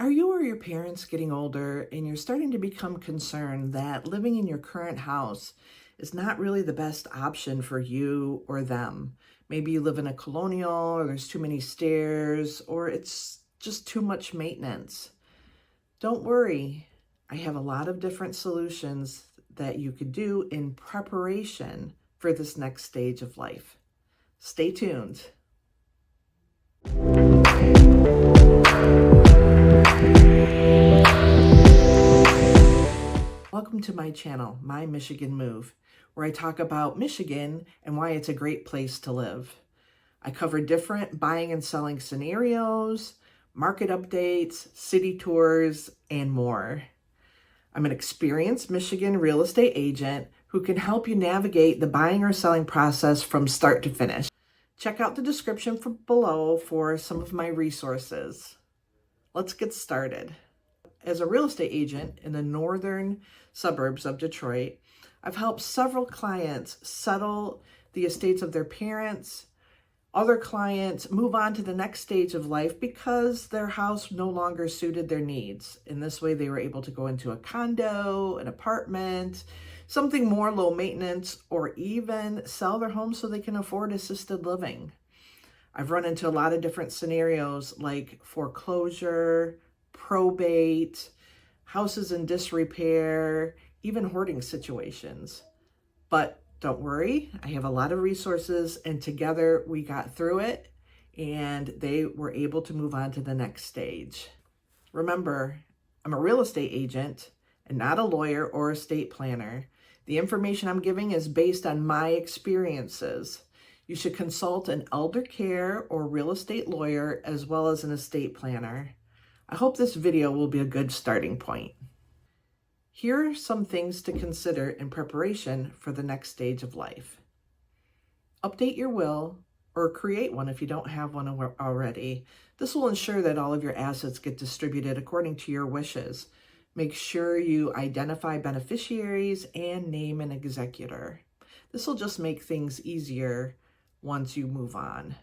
Are you or your parents getting older and you're starting to become concerned that living in your current house is not really the best option for you or them? Maybe you live in a colonial, or there's too many stairs, or it's just too much maintenance. Don't worry. I have a lot of different solutions that you could do in preparation for this next stage of life. Stay tuned. Welcome to my channel, My Michigan Move, where I talk about Michigan and why it's a great place to live. I cover different buying and selling scenarios, market updates, city tours, and more. I'm an experienced Michigan real estate agent who can help you navigate the buying or selling process from start to finish. Check out the description below for some of my resources. Let's get started. As a real estate agent in the northern suburbs of Detroit, I've helped several clients settle the estates of their parents. Other clients move on to the next stage of life because their house no longer suited their needs. In this way, they were able to go into a condo, an apartment, something more low maintenance, or even sell their home so they can afford assisted living. I've run into a lot of different scenarios like foreclosure, probate, houses in disrepair, even hoarding situations. But don't worry, I have a lot of resources, and together we got through it and they were able to move on to the next stage. Remember, I'm a real estate agent and not a lawyer or estate planner. The information I'm giving is based on my experiences. You should consult an elder care or real estate lawyer as well as an estate planner. I hope this video will be a good starting point. Here are some things to consider in preparation for the next stage of life. Update your will or create one if you don't have one already. This will ensure that all of your assets get distributed according to your wishes. Make sure you identify beneficiaries and name an executor. This will just make things easier once you move on.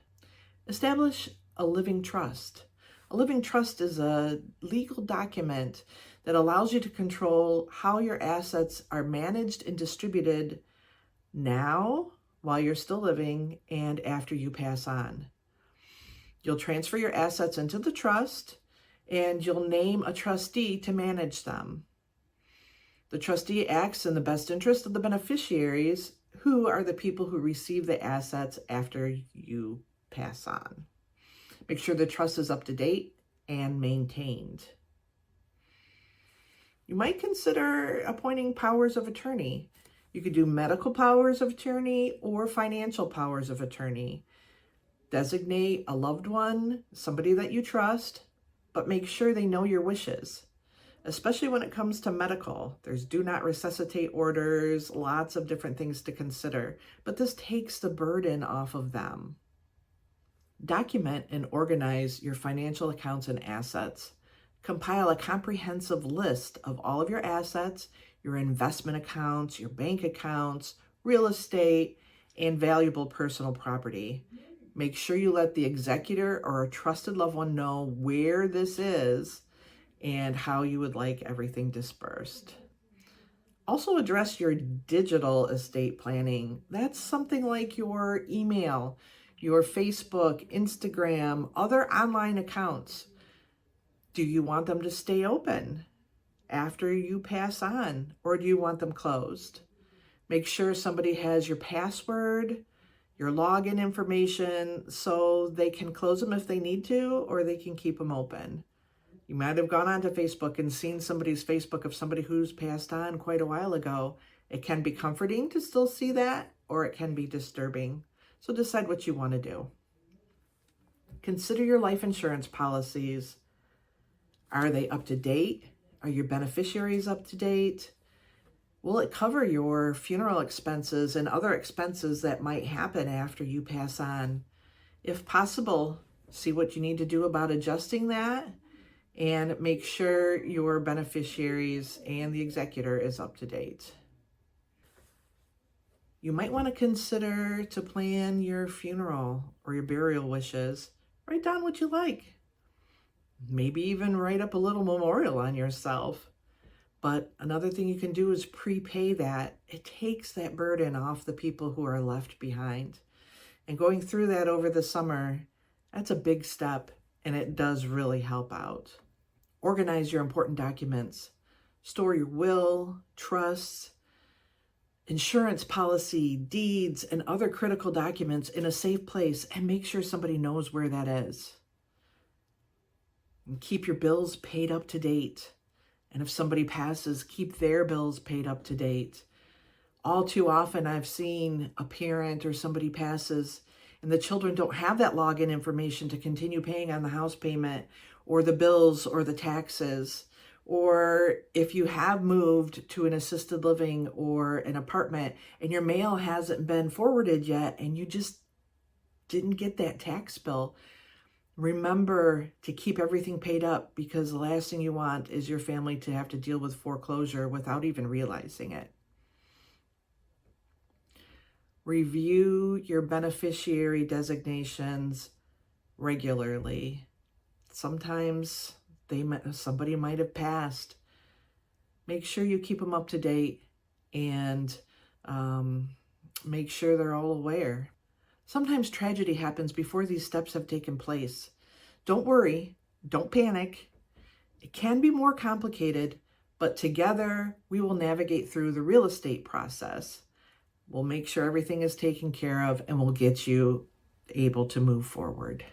Establish a living trust. A living trust is a legal document that allows you to control how your assets are managed and distributed now, while you're still living, and after you pass on. You'll transfer your assets into the trust, and you'll name a trustee to manage them. The trustee acts in the best interest of the beneficiaries, who are the people who receive the assets after you pass on. Make sure the trust is up to date and maintained. You might consider appointing powers of attorney. You could do medical powers of attorney or financial powers of attorney. Designate a loved one, somebody that you trust, but make sure they know your wishes, especially when it comes to medical. There's do not resuscitate orders, lots of different things to consider, but this takes the burden off of them. Document and organize your financial accounts and assets. Compile a comprehensive list of all of your assets, your investment accounts, your bank accounts, real estate, and valuable personal property. Make sure you let the executor or a trusted loved one know where this is and how you would like everything dispersed. Also address your digital estate planning. That's something like your email, your Facebook, Instagram, other online accounts. Do you want them to stay open after you pass on, or do you want them closed? Make sure somebody has your password, your login information, so they can close them if they need to, or they can keep them open. You might have gone onto Facebook and seen somebody's Facebook of somebody who's passed on quite a while ago. It can be comforting to still see that, or it can be disturbing. So decide what you want to do. Consider your life insurance policies. Are they up to date? Are your beneficiaries up to date? Will it cover your funeral expenses and other expenses that might happen after you pass on? If possible, see what you need to do about adjusting that, and make sure your beneficiaries and the executor is up to date. You might want to consider to plan your funeral or your burial wishes. Write down what you like. Maybe even write up a little memorial on yourself. But another thing you can do is prepay that. It takes that burden off the people who are left behind. And going through that over the summer, that's a big step, and it does really help out. Organize your important documents. Store your will, trusts, insurance policy, deeds, and other critical documents in a safe place, and make sure somebody knows where that is. And keep your bills paid up to date. And if somebody passes, keep their bills paid up to date. All too often, I've seen a parent or somebody passes and the children don't have that login information to continue paying on the house payment or the bills or the taxes. Or if you have moved to an assisted living or an apartment and your mail hasn't been forwarded yet and you just didn't get that tax bill, remember to keep everything paid up, because the last thing you want is your family to have to deal with foreclosure without even realizing it. Review your beneficiary designations regularly. Sometimes somebody might have passed. Make sure you keep them up to date and make sure they're all aware. Sometimes tragedy happens before these steps have taken place. Don't worry, don't panic. It can be more complicated, but together we will navigate through the real estate process. We'll make sure everything is taken care of and we'll get you able to move forward.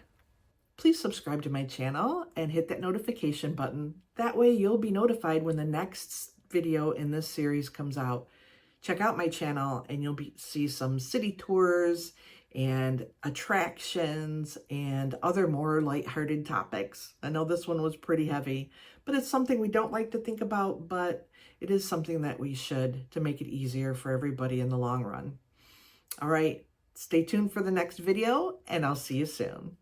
Please subscribe to my channel and hit that notification button. That way you'll be notified when the next video in this series comes out. Check out my channel and you'll see some city tours and attractions and other more lighthearted topics. I know this one was pretty heavy, but it's something we don't like to think about, but it is something that we should, to make it easier for everybody in the long run. All right, stay tuned for the next video and I'll see you soon.